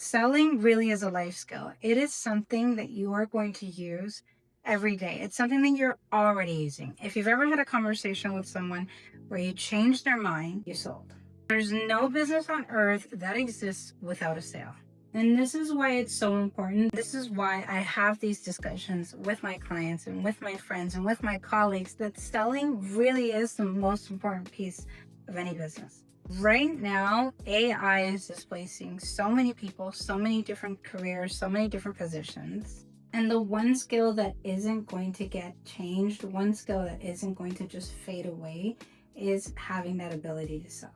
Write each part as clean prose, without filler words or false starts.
Selling really is a life skill. It is something that you are going to use every day. It's something that you're already using. If you've ever had a conversation with someone where you changed their mind, you sold. There's no business on earth that exists without a sale. And this is why it's so important. This is why I have these discussions with my clients and with my friends and with my colleagues that selling really is the most important piece of any business. Right now, AI is displacing so many people, so many different careers, so many different positions. And the one skill that isn't going to get changed, one skill that isn't going to just fade away, is having that ability to sell.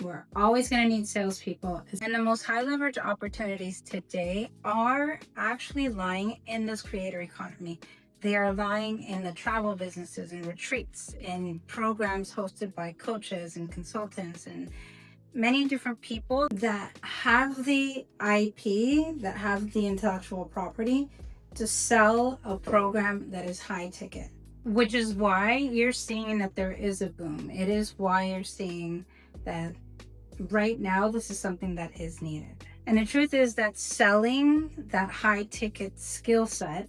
We're always going to need salespeople. And the most high leverage opportunities today are actually lying in this creator economy. They are lying in the travel businesses and retreats, in programs hosted by coaches and consultants and many different people that have the IP, that have the intellectual property to sell a program that is high ticket, which is why you're seeing that there is a boom. It is why you're seeing that right now this is something that is needed. And the truth is that selling that high ticket skill set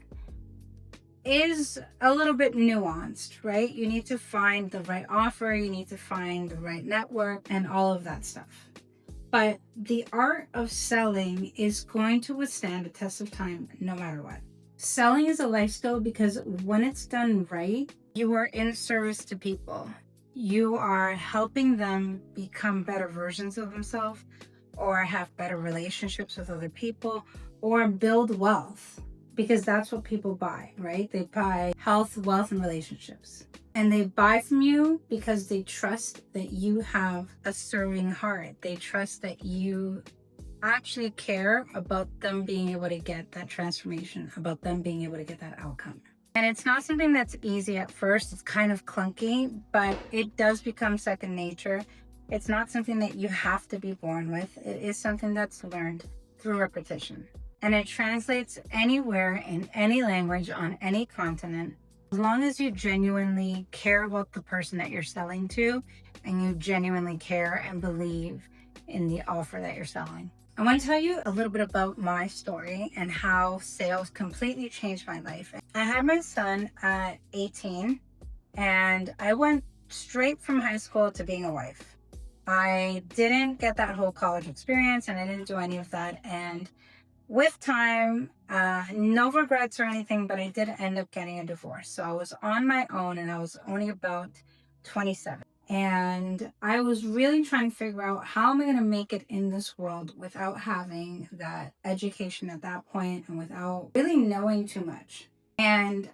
is a little bit nuanced, right? You need to find the right offer, you need to find the right network and all of that stuff. But the art of selling is going to withstand a test of time no matter what. Selling is a life skill because when it's done right, you are in service to people. You are helping them become better versions of themselves, or have better relationships with other people, or build wealth, because that's what people buy, right? They buy health, wealth, and relationships. And they buy from you because they trust that you have a serving heart. They trust that you actually care about them being able to get that transformation, about them being able to get that outcome. And it's not something that's easy at first. It's kind of clunky, but it does become second nature. It's not something that you have to be born with. It is something that's learned through repetition. And it translates anywhere in any language on any continent, as long as you genuinely care about the person that you're selling to and you genuinely care and believe in the offer that you're selling. I want to tell you a little bit about my story and how sales completely changed my life. I had my son at 18 and I went straight from high school to being a wife. I didn't get that whole college experience and I didn't do any of that. And with time, no regrets or anything, but I did end up getting a divorce. So I was on my own and I was only about 27. And I was really trying to figure out how am I going to make it in this world without having that education at that point and without really knowing too much. And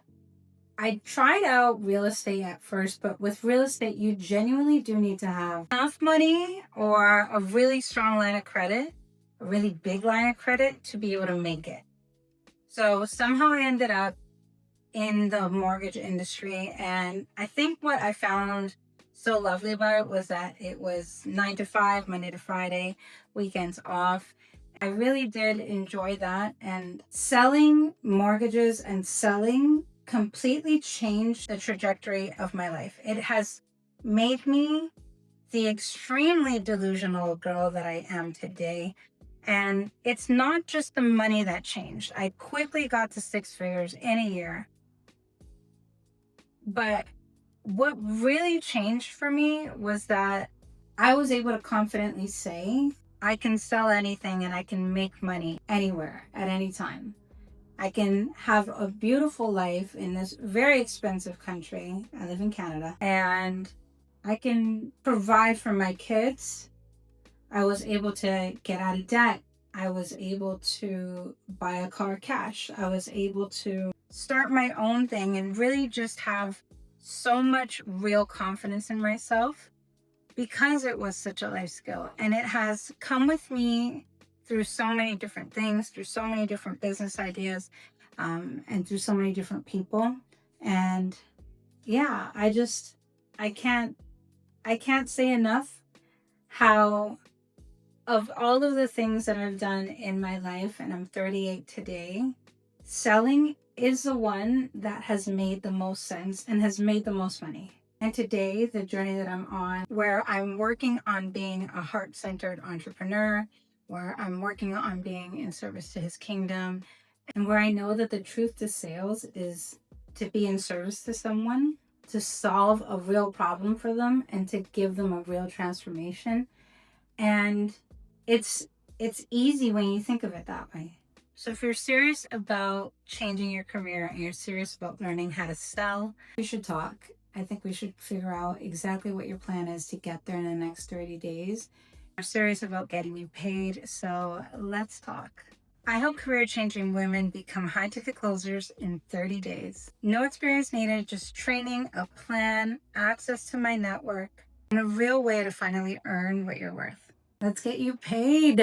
I tried out real estate at first, but with real estate, you genuinely do need to have enough money or a really strong line of credit, a really big line of credit to be able to make it. So somehow I ended up in the mortgage industry. And I think what I found so lovely about it was that it was 9 to 5, Monday to Friday, weekends off. I really did enjoy that. And selling mortgages and selling completely changed the trajectory of my life. It has made me the extremely delusional girl that I am today. And it's not just the money that changed. I quickly got to 6 figures in a year. But what really changed for me was that I was able to confidently say, I can sell anything and I can make money anywhere at any time. I can have a beautiful life in this very expensive country. I live in Canada. And I can provide for my kids. I was able to get out of debt. I was able to buy a car cash. I was able to start my own thing and really just have so much real confidence in myself because it was such a life skill. And it has come with me through so many different things, through so many different business ideas, and through so many different people. And yeah, I can't say enough how of all of the things that I've done in my life, and I'm 38 today, selling is the one that has made the most sense and has made the most money. And today, the journey that I'm on, where I'm working on being a heart-centered entrepreneur, where I'm working on being in service to his kingdom, and where I know that the truth to sales is to be in service to someone, to solve a real problem for them and to give them a real transformation. And it's easy when you think of it that way. So if you're serious about changing your career and you're serious about learning how to sell, we should talk. I think we should figure out exactly what your plan is to get there in the next 30 days. I'm serious about getting you paid, so let's talk. I help career changing women become high ticket closers in 30 days. No experience needed, just training, a plan, access to my network, and a real way to finally earn what you're worth. Let's get you paid.